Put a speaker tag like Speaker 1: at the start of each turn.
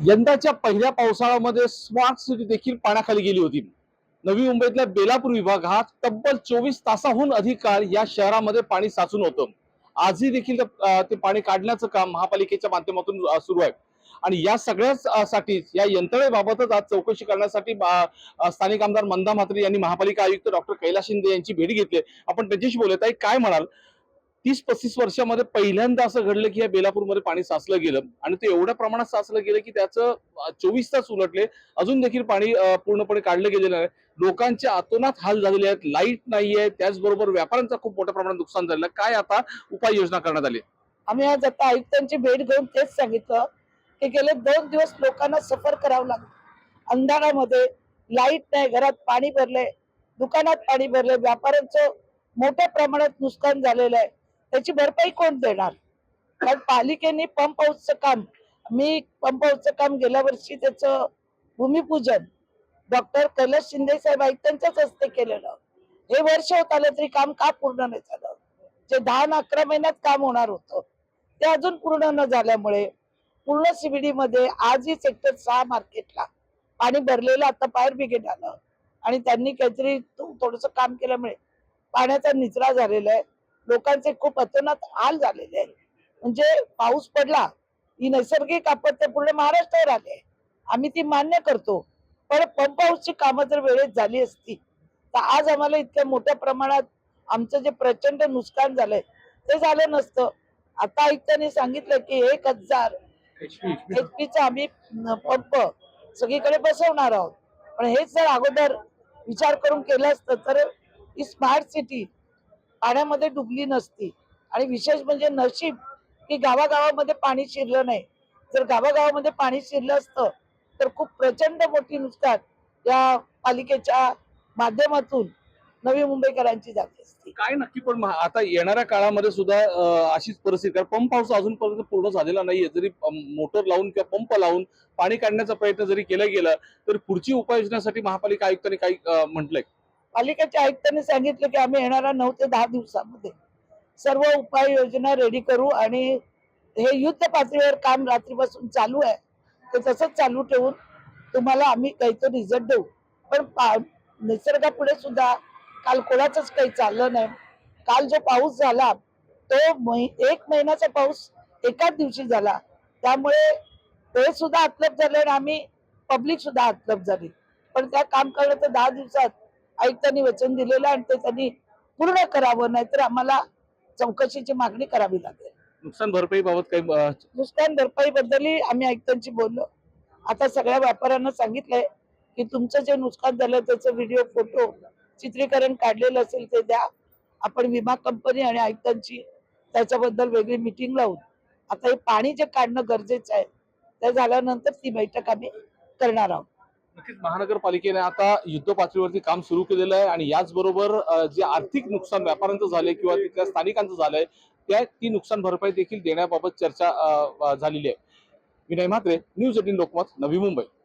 Speaker 1: यंदाच्या पहिल्या पावसाळ्यामध्ये स्मार्ट सिटी देखील पाण्याखाली गेली होती। नवी मुंबईतल्या बेलापूर विभागात तब्बल 24 तासाहून अधिक काळ या शहरामध्ये पाणी साचून होतं। आजही देखील ते पाणी काढण्याचं काम महापालिकेच्या माध्यमातून सुरू आहे। आणि या सगळ्याच साठी या यंत्रणेबाबतच आज चौकशी करण्यासाठी स्थानिक आमदार मंदा म्हात्रे यांनी महापालिका आयुक्त डॉक्टर कैलास शिंदे यांची भेट घेतली। आपण त्यांच्याशी बोलत आहे। काय म्हणाल, 30-35 वर्षामध्ये पहिल्यांदा असं घडलं की या बेलापूरमध्ये पाणी साचलं गेलं आणि ते एवढ्या प्रमाणात साचलं गेलं की त्याचं 24 तास उलटले, अजून देखील पाणी पूर्णपणे काढलं गेलेलं नाही। लोकांचे अतोनात हाल झालेले आहेत, लाईट नाहीये, त्याचबरोबर व्यापाऱ्यांचं खूप मोठ्या प्रमाणात नुकसान झालेलं आहे। काय आता उपाययोजना करण्यात आली?
Speaker 2: आम्ही आज आता आयुक्तांची भेट घेऊन तेच सांगितलं की गेले 2 दिवस लोकांना सफर करावं लागलं, अंधारामध्ये, लाईट नाही, घरात पाणी भरले, दुकानात पाणी भरले, व्यापाऱ्यांचं मोठ्या प्रमाणात नुकसान झालेलं आहे। त्याची भरपाई कोण देणार? कारण पालिकेने पंप हाऊसचं काम, मी पंप हाऊसचं काम गेल्या वर्षी त्याचं भूमिपूजन डॉक्टर कैलास शिंदे साहेब आयुक्तांच्याच हस्ते केलेलं। हे वर्ष होत आलं तरी काम का पूर्ण नाही झालं? जे 10-11 महिन्यात काम होणार होतं ते अजून पूर्ण न झाल्यामुळे पूर्ण सीबीडी मध्ये आजही सेक्टर 6 मार्केटला पाणी भरलेलं, आता फायर ब्रिगेड आलं आणि त्यांनी काहीतरी थोडस काम केल्यामुळे पाण्याचा निचरा झालेला आहे। लोकांचे खूप अतोनात हाल झालेले आहेत। म्हणजे पाऊस पडला ही नैसर्गिक आपत्ती पूर्ण महाराष्ट्रावर आले, आम्ही ती मान्य करतो, पण पंप हाऊसची कामं जर वेळेत झाली असती तर आज आम्हाला इतक्या मोठ्या प्रमाणात आमचं जे प्रचंड नुकसान झालंय ते झालं नसतं। आता आयुक्तांनी सांगितलं की 1000 HP आम्ही पंप सगळीकडे बसवणार आहोत, पण हेच जर अगोदर विचार करून केलं असतं तर ही स्मार्ट सिटी पाण्यामध्ये डुबली नसती। आणि विशेष म्हणजे नशीब की गावागावामध्ये पाणी शिरलं नाही। जर गावागावामध्ये पाणी शिरलं असतं तर खूप प्रचंड मोठी नुकसान या पालिकेच्या माध्यमातून नवी मुंबईकरांची झाली असती।
Speaker 1: काय नक्की पण आता येणाऱ्या काळामध्ये सुद्धा अशीच परिस्थिती, कारण पंप हाऊस अजूनपर्यंत पूर्ण झालेला नाहीये। जरी मोटर लावून किंवा पंप लावून पाणी काढण्याचा प्रयत्न जरी केला गेला तर पुढची उपाययोजनेसाठी महापालिका आयुक्तांनी काही म्हटलंय?
Speaker 2: पालिकेच्या आयुक्तांनी सांगितलं की आम्ही येणाऱ्या 9 ते 10 दिवसामध्ये सर्व उपाययोजना रेडी करू आणि हे युद्ध पातळीवर काम रात्रीपासून चालू आहे, ते तसंच चालू ठेवून तुम्हाला आम्ही काहीतरी रिझल्ट देऊ। पण निसर्गापुढे सुद्धा काल कोणाचंच काही चाललं नाही। काल जो पाऊस झाला तो 1 महिन्याचा पाऊस एकाच दिवशी झाला, त्यामुळे ते सुद्धा आतलप झाले आणि आम्ही पब्लिक सुद्धा आतलप झाली। पण त्या काम करण्याचं 10 दिवसात आयुक्तांनी वचन दिलेलं आणि ते त्यांनी पूर्ण करावं, नाहीतर आम्हाला चौकशीची मागणी करावी लागेल।
Speaker 1: नुकसान भरपाई बाबत काही
Speaker 2: नुकसान भरपाई बद्दलही आम्ही आयुक्तांशी बोललो। आता सगळ्या व्यापाऱ्यांना सांगितलंय की तुमचं जे नुकसान झालं त्याचं व्हिडिओ, फोटो चित्रीकरण काढलेलं असेल ते द्या। आपण विमा कंपनी आणि आयुक्तांची त्याच्याबद्दल वेगळी मीटिंग लावून आता हे पाणी जे काढणं गरजेचं आहे ते झाल्यानंतर ती बैठक आम्ही करणार आहोत।
Speaker 1: नक्कीच महानगरपालिकेने आता युद्ध पातळीवरती काम सुरू केलेलं आहे आणि याचबरोबर जे आर्थिक नुकसान व्यापाऱ्यांचं झालंय किंवा तिथल्या स्थानिकांचं झालंय ती नुकसान भरपाई देखील देण्याबाबत चर्चा झालेली आहे। विनय म्हात्रे, न्यूज 18 लोकमत, नवी मुंबई।